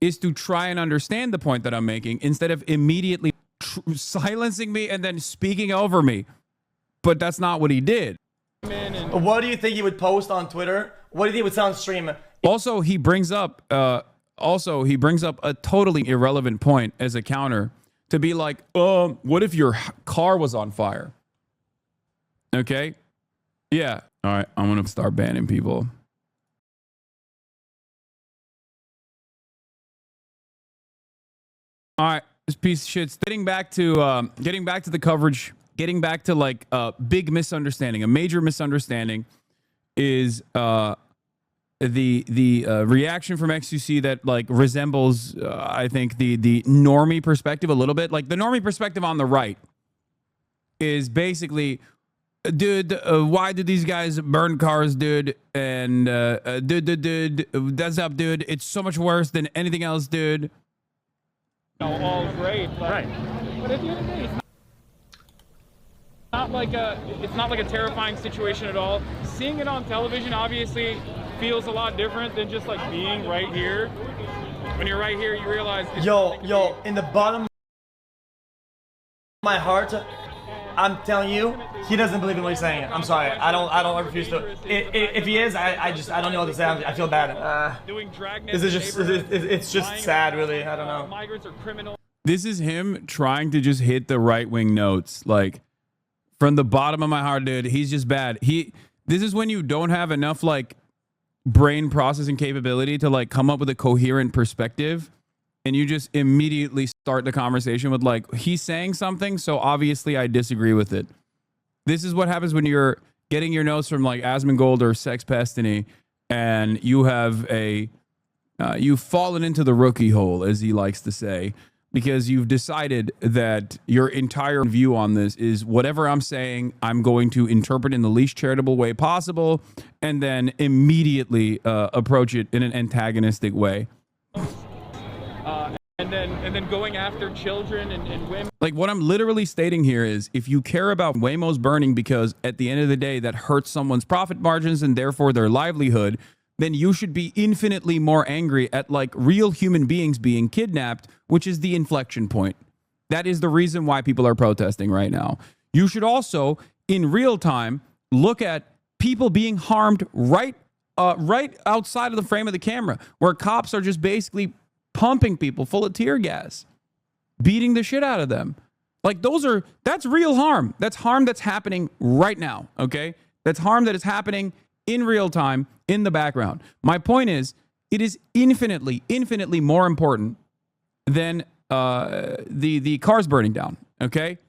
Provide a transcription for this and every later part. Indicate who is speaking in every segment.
Speaker 1: is to try and understand the point that I'm making instead of immediately silencing me and then speaking over me. But that's not what he did.
Speaker 2: What do you think he would post on Twitter? What do you think he would say on stream?
Speaker 1: Also, he brings up a totally irrelevant point as a counter to be like, what if your car was on fire? Okay. Yeah. All right. I'm going to start banning people. All right. This piece of shit's getting back to the coverage, getting back to like a big misunderstanding. A major misunderstanding is the reaction from XQC that like resembles I think the normie perspective a little bit. Like the normie perspective on the right is basically, dude, why do these guys burn cars, dude? And dude, that's up, dude. It's so much worse than anything else, dude.
Speaker 3: All great, but, right? But at the end of the day, it's not like a terrifying situation at all. Seeing it on television obviously feels a lot different than just like being right here. When you're right here, you realize.
Speaker 2: Yo, in the bottom of my heart, I'm telling you, he doesn't believe in what he's saying. I'm sorry. I don't refuse to. If he is, I don't know what to say. I feel bad. It's just sad, really. I don't know.
Speaker 3: Migrants are criminal.
Speaker 1: This is him trying to just hit the right-wing notes. Like, from the bottom of my heart, dude, he's just bad. This is when you don't have enough, like, brain processing capability to, like, come up with a coherent perspective. And you just immediately start the conversation with like, he's saying something, so obviously I disagree with it. This is what happens when you're getting your notes from like Asmongold or Sex Pestiny, and you have you've fallen into the rookie hole, as he likes to say, because you've decided that your entire view on this is whatever I'm saying, I'm going to interpret in the least charitable way possible, and then immediately approach it in an antagonistic way.
Speaker 3: And then going after children and women.
Speaker 1: Like what I'm literally stating here is if you care about Waymos burning because at the end of the day that hurts someone's profit margins and therefore their livelihood, then you should be infinitely more angry at like real human beings being kidnapped, which is the inflection point. That is the reason why people are protesting right now. You should also in real time look at people being harmed right outside of the frame of the camera, where cops are just basically pumping people full of tear gas, beating the shit out of them. Like that's real harm. That's harm that's happening right now. Okay. That's harm that is happening in real time in the background. My point is it is infinitely more important than the cars burning down. Okay.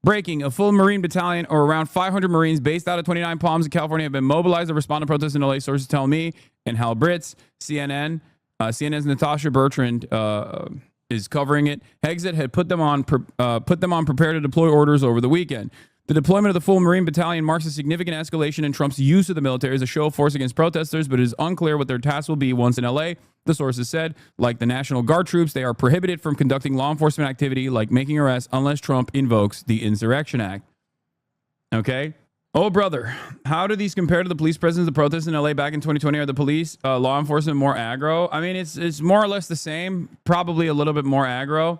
Speaker 1: Breaking, a full Marine battalion or around 500 Marines based out of 29 Palms in California have been mobilized to respond to protests in LA. Sources tell me, and Hal Brits, CNN's Natasha Bertrand is covering it. Hexit had put them on prepare to deploy orders over the weekend. The deployment of the full Marine battalion marks a significant escalation in Trump's use of the military as a show of force against protesters, but it is unclear what their task will be once in LA. The sources said, like the National Guard troops, they are prohibited from conducting law enforcement activity like making arrests unless Trump invokes the Insurrection Act. Okay? Oh, brother, how do these compare to the police presence of protests in LA back in 2020? Are the police, law enforcement more aggro? I mean, it's more or less the same, probably a little bit more aggro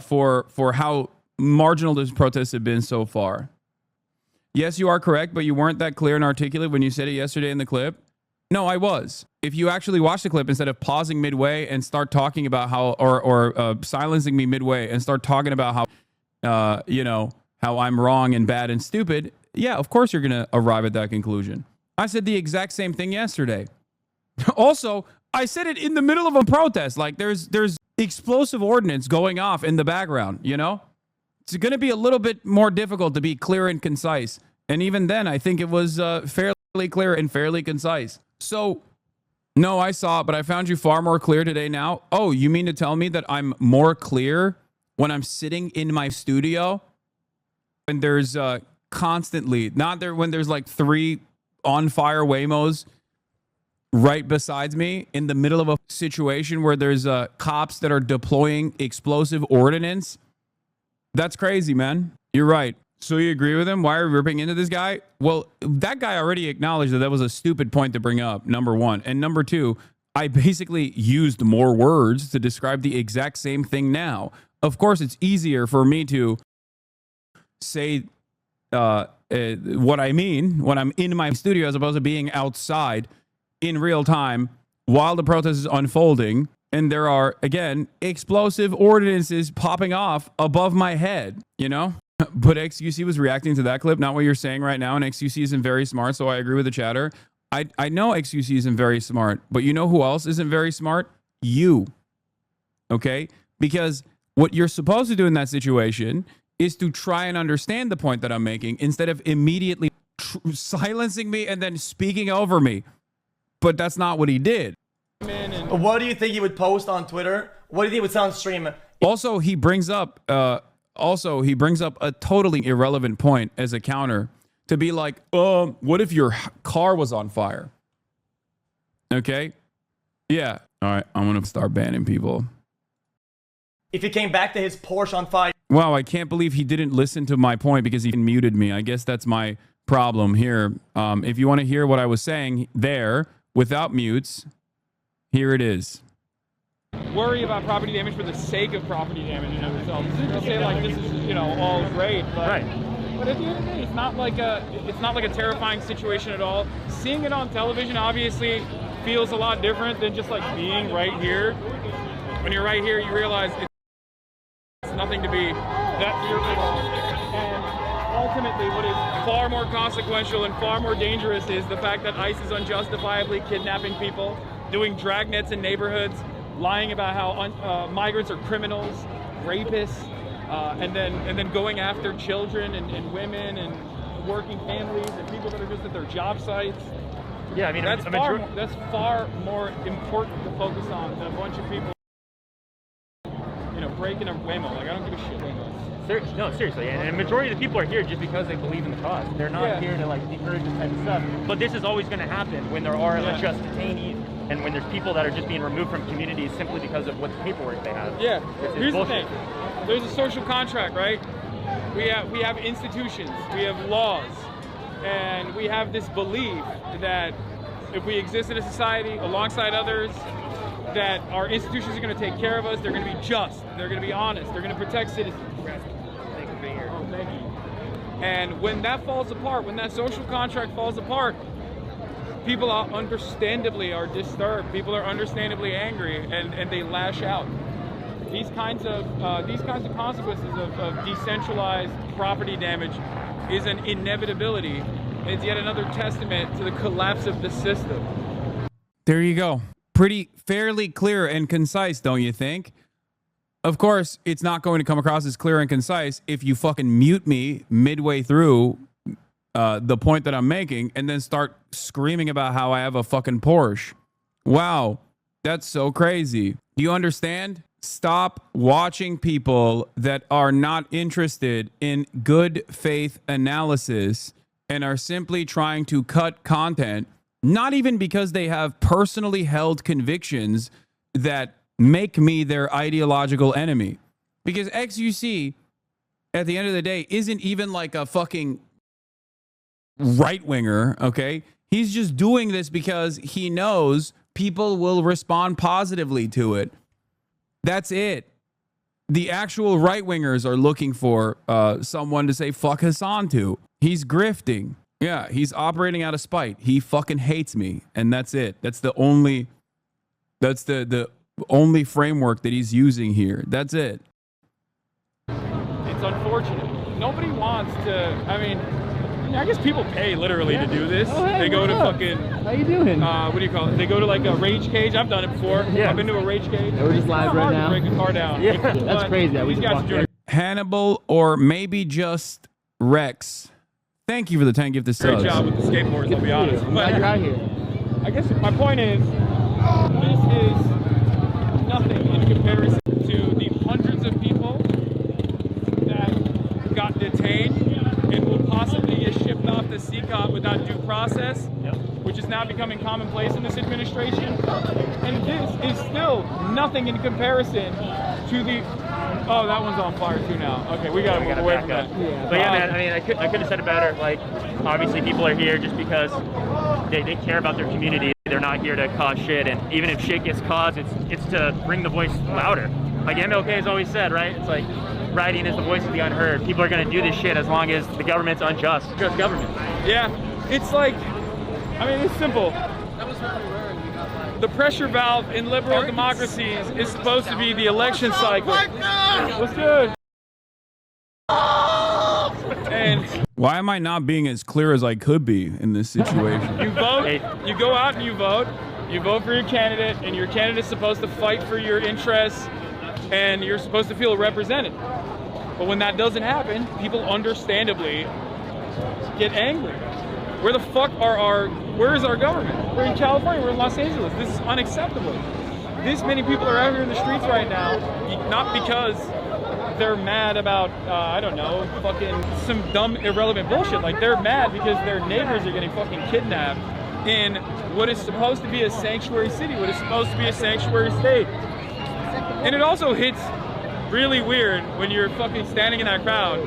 Speaker 1: for how marginal these protests have been so far. Yes, you are correct, but you weren't that clear and articulate when you said it yesterday in the clip. No, I was. If you actually watch the clip instead of pausing midway and start talking about how, or silencing me midway and start talking about how, how I'm wrong and bad and stupid, yeah, of course you're going to arrive at that conclusion. I said the exact same thing yesterday. Also, I said it in the middle of a protest. Like there's explosive ordnance going off in the background, you know? It's going to be a little bit more difficult to be clear and concise. And even then, I think it was fairly clear and fairly concise. So, no, I saw it, but I found you far more clear today now. Oh, you mean to tell me that I'm more clear when I'm sitting in my studio? When there's constantly, not there when there's like 3 on fire Waymos right besides me in the middle of a situation where there's cops that are deploying explosive ordnance. That's crazy, man. You're right. So you agree with him? Why are we ripping into this guy? Well, that guy already acknowledged that was a stupid point to bring up, number one. And number two, I basically used more words to describe the exact same thing now. Of course, it's easier for me to say what I mean when I'm in my studio as opposed to being outside in real time while the protest is unfolding. And there are, again, explosive ordinances popping off above my head, you know? But XQC was reacting to that clip, not what you're saying right now. And XQC isn't very smart, so I agree with the chatter. I know XQC isn't very smart, but you know who else isn't very smart? You. Okay? Because what you're supposed to do in that situation is to try and understand the point that I'm making instead of immediately silencing me and then speaking over me. But that's not what he did.
Speaker 2: What do you think he would post on Twitter? What do you think he would say on stream?
Speaker 1: Also, he brings up a totally irrelevant point as a counter to be like, what if your car was on fire? Okay? Yeah. All right, I'm going to start banning people.
Speaker 2: If he came back to his Porsche on fire.
Speaker 1: Wow, I can't believe he didn't listen to my point because he muted me. I guess that's my problem here. If you want to hear what I was saying there without mutes, here it is.
Speaker 3: Worry about property damage for the sake of property damage in itself. This isn't to say like this is, you know, all great, but but at the end of the day, it's not like a terrifying situation at all. Seeing it on television obviously feels a lot different than just like being right here. When you're right here, you realize it's nothing to be that fearful of. And ultimately, what is far more consequential and far more dangerous is the fact that ICE is unjustifiably kidnapping people, doing dragnets in neighborhoods, lying about how migrants are criminals, rapists, and then going after children and women and working families and people that are just at their job sites.
Speaker 4: Yeah, I mean,
Speaker 3: that's far more important to focus on than a bunch of people, you know, breaking a Waymo. Like, I don't give a shit.
Speaker 4: No, seriously, and a majority of the people are here just because they believe in the cause. They're not here to like encourage this type of stuff. But this is always going to happen when there are unjust detainees and when there's people that are just being removed from communities simply because of what paperwork they have.
Speaker 3: Yeah. Here's
Speaker 4: bullshit.
Speaker 3: the thing. There's a social contract, right? We have institutions, we have laws, and we have this belief that if we exist in a society alongside others, that our institutions are going to take care of us. They're going to be just. They're going to be honest. They're going to protect citizens.
Speaker 4: Thank you for being here.
Speaker 3: Oh, thank you. And when that falls apart, when that social contract falls apart, people understandably are disturbed. People are understandably angry, and they lash out. These kinds of consequences of decentralized property damage is an inevitability. It's yet another testament to the collapse of the system.
Speaker 1: There you go. Pretty fairly clear and concise, don't you think? Of course, it's not going to come across as clear and concise if you fucking mute me midway through the point that I'm making and then start screaming about how I have a fucking Porsche. Wow, that's so crazy. Do you understand? Stop watching people that are not interested in good faith analysis and are simply trying to cut content, not even because they have personally held convictions that make me their ideological enemy. Because XQC, at the end of the day, isn't even like a fucking right-winger, okay? He's just doing this because he knows people will respond positively to it. That's it. The actual right-wingers are looking for someone to say fuck Hasan to. He's grifting. Yeah, he's operating out of spite. He fucking hates me, and that's it. That's the only framework that he's using here. That's it.
Speaker 3: It's unfortunate. Nobody wants to. I mean, I guess people pay literally to do this.
Speaker 4: Oh, hey,
Speaker 3: they go to
Speaker 4: up?
Speaker 3: fucking.
Speaker 4: How you doing?
Speaker 3: What do you call it? They go to like a rage cage. I've done it before.
Speaker 4: Yeah.
Speaker 3: I've been to a rage cage.
Speaker 4: We're just live right now.
Speaker 3: Break a car down.
Speaker 4: Yeah, that's
Speaker 3: But
Speaker 4: crazy that we
Speaker 3: these
Speaker 4: just
Speaker 3: guys are
Speaker 4: walked
Speaker 3: doing
Speaker 4: in.
Speaker 1: Hannibal or maybe just Rex. Thank you for the 10 gifted
Speaker 3: a great
Speaker 1: subs.
Speaker 3: job with the skateboards, I'll be honest.
Speaker 4: I'm glad you're out here.
Speaker 3: I guess my point is, this is nothing in comparison to the hundreds of people that got detained and will possibly get shipped off to CCOP without due process, which is now becoming commonplace in this administration. And this is still nothing in comparison to the... Oh, that one's on fire too now. Okay, we gotta move away from that.
Speaker 4: But yeah, man, I mean, I could have said it better. Like, obviously people are here just because they care about their community. They're not here to cause shit, and even if shit gets caused, it's to bring the voice louder. Like MLK has always said, right? It's like writing is the voice of the unheard. People are going to do this shit as long as the government's unjust. Just government.
Speaker 3: Yeah, it's like, I mean, it's simple. The pressure valve in liberal democracies is supposed to be the election cycle. What's good? And
Speaker 1: Why am I not being as clear as I could be in this situation?
Speaker 3: you vote, you go out and you vote for your candidate, and your candidate's supposed to fight for your interests, and you're supposed to feel represented. But when that doesn't happen, people understandably get angry. Where the fuck where is our government? We're in California, we're in Los Angeles. This is unacceptable. This many people are out here in the streets right now, not because they're mad about, I don't know, fucking some dumb, irrelevant bullshit. Like, they're mad because their neighbors are getting fucking kidnapped in what is supposed to be a sanctuary city, what is supposed to be a sanctuary state. And it also hits really weird when you're fucking standing in that crowd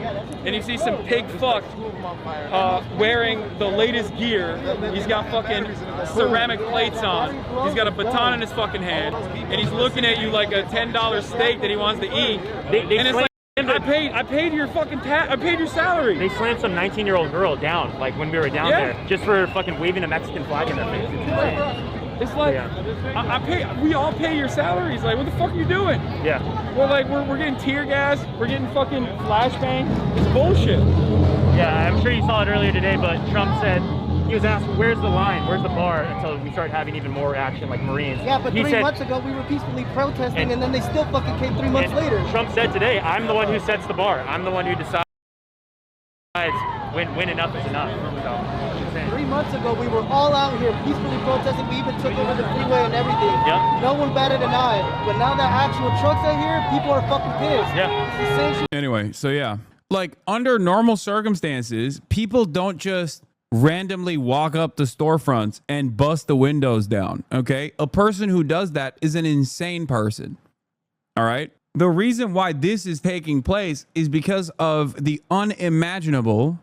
Speaker 3: and you see some pig fuck wearing the latest gear. He's got fucking ceramic plates on. He's got a baton in his fucking hand, and he's looking at you like a $10 steak that he wants to eat. And it's like, I paid your fucking I paid your salary.
Speaker 4: They slammed some 19-year-old girl down, like when we were down there, just for fucking waving a Mexican flag in their face. It's insane.
Speaker 3: It's like, we all pay your salaries. Like, what the fuck are you doing?
Speaker 4: Yeah.
Speaker 3: We're getting tear gas. We're getting fucking flashbang. It's bullshit.
Speaker 4: Yeah, I'm sure you saw it earlier today, but Trump said, he was asked, where's the line, where's the bar, until we start having even more action like Marines.
Speaker 5: Yeah, but 3 months ago we were peacefully protesting, and then they still fucking came 3 months later.
Speaker 4: Trump said today, I'm the one who sets the bar. I'm the one who decides when enough is enough. So,
Speaker 5: 3 months ago we were all out here peacefully protesting. We even took over the freeway and everything.
Speaker 4: Yep.
Speaker 5: No one batted an eye. But now that actual trucks are here, people are fucking pissed.
Speaker 4: Yeah.
Speaker 5: It's the same shit.
Speaker 1: Anyway, so yeah. Like, under normal circumstances, people don't just randomly walk up to storefronts and bust the windows down, okay? A person who does that is an insane person, all right? The reason why this is taking place is because of the unimaginable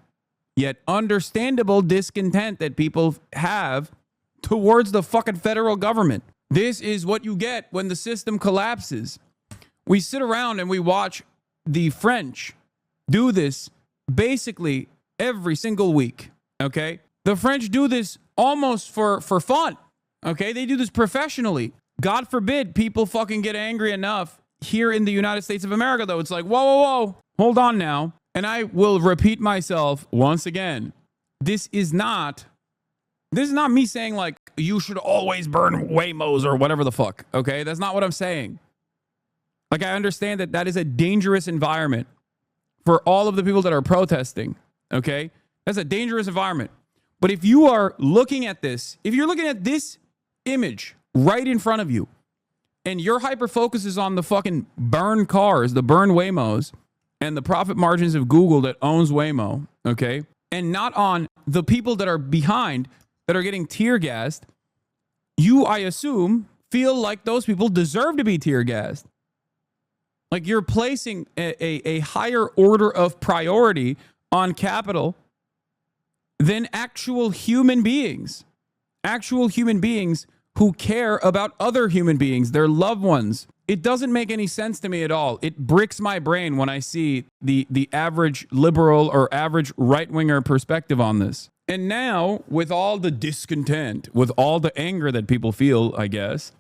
Speaker 1: yet understandable discontent that people have towards the fucking federal government. This is what you get when the system collapses. We sit around and we watch the French do this basically every single week, okay? The French do this almost for fun, okay? They do this professionally. God forbid people fucking get angry enough here in the United States of America, though. It's like, whoa, whoa, whoa, hold on now. And I will repeat myself once again. This is not me saying, like, you should always burn Waymos or whatever the fuck, okay? That's not what I'm saying. Like, I understand that that is a dangerous environment for all of the people that are protesting, okay? That's a dangerous environment. But if you are looking at this, if you're looking at this image right in front of you, and your hyper focus is on the fucking burn cars, the burn Waymos, and the profit margins of Google that owns Waymo, okay? And not on the people that are behind that are getting tear gassed, you, I assume, feel like those people deserve to be tear gassed. Like, you're placing a higher order of priority on capital than actual human beings who care about other human beings, their loved ones. It doesn't make any sense to me at all. It bricks my brain when I see the average liberal or average right-winger perspective on this. And now, with all the discontent, with all the anger that people feel, I guess,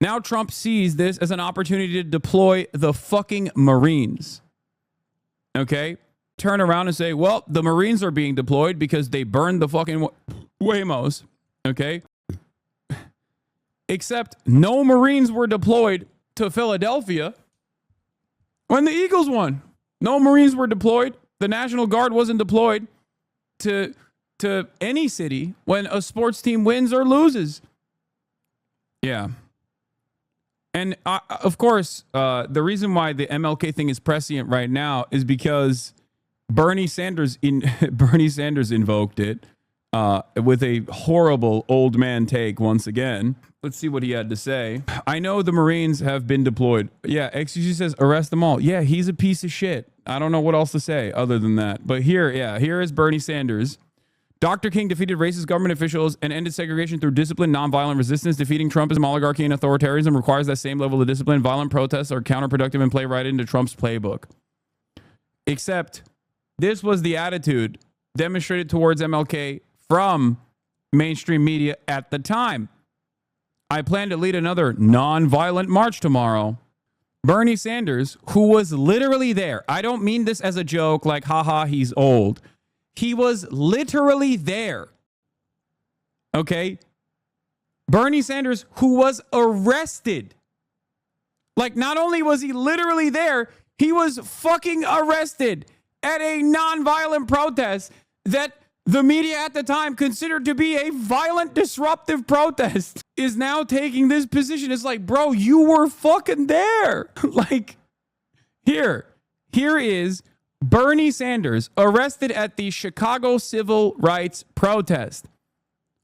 Speaker 1: now Trump sees this as an opportunity to deploy the fucking Marines. Okay? Turn around and say, well, the Marines are being deployed because they burned the fucking Waymos. Okay? Except no Marines were deployed to Philadelphia when the Eagles won. No Marines were deployed. The National Guard wasn't deployed to any city when a sports team wins or loses. Yeah. And of course, the reason why the MLK thing is prescient right now is because Bernie Sanders invoked it with a horrible old man take once again. Let's see what he had to say. I know the Marines have been deployed. Yeah, XQC says arrest them all. Yeah, he's a piece of shit. I don't know what else to say other than that. But here is Bernie Sanders Dr. King defeated racist government officials and ended segregation through disciplined, nonviolent resistance. Defeating Trumpism, oligarchy, and authoritarianism requires that same level of discipline. Violent protests are counterproductive and play right into Trump's playbook. Except this was the attitude demonstrated towards MLK from mainstream media at the time. I plan to lead another nonviolent march tomorrow. Bernie Sanders, who was literally there. I don't mean this as a joke, like, haha, he's old. He was literally there. Okay? Bernie Sanders, who was arrested. Like, not only was he literally there, he was fucking arrested at a nonviolent protest that the media at the time considered to be a violent, disruptive protest, is now taking this position. It's like, bro, you were fucking there. Like, here is Bernie Sanders arrested at the Chicago civil rights protest.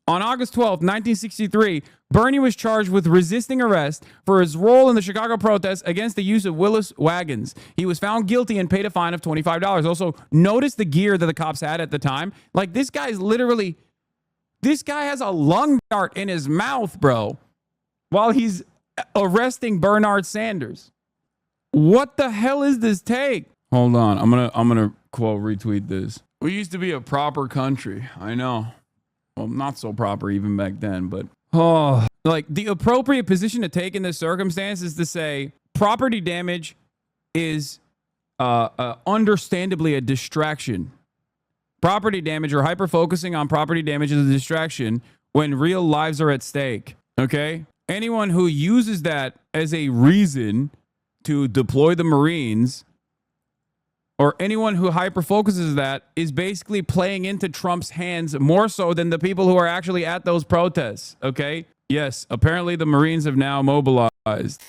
Speaker 1: On August 12th, 1963, Bernie was charged with resisting arrest for his role in the Chicago protests against the use of Willis wagons. He was found guilty and paid a fine of $25. Also, notice the gear that the cops had at the time. Like, this guy has a lung dart in his mouth, bro, while he's arresting Bernard Sanders. What the hell is this take? Hold on. I'm gonna quote retweet this. We used to be a proper country. I know. Well, not so proper even back then, but like, the appropriate position to take in this circumstance is to say property damage is understandably a distraction. Property damage, or hyper focusing on property damage, is a distraction when real lives are at stake. Okay? Anyone who uses that as a reason to deploy the Marines, or anyone who hyper-focuses that, is basically playing into Trump's hands more so than the people who are actually at those protests, okay? Yes, apparently the Marines have now mobilized.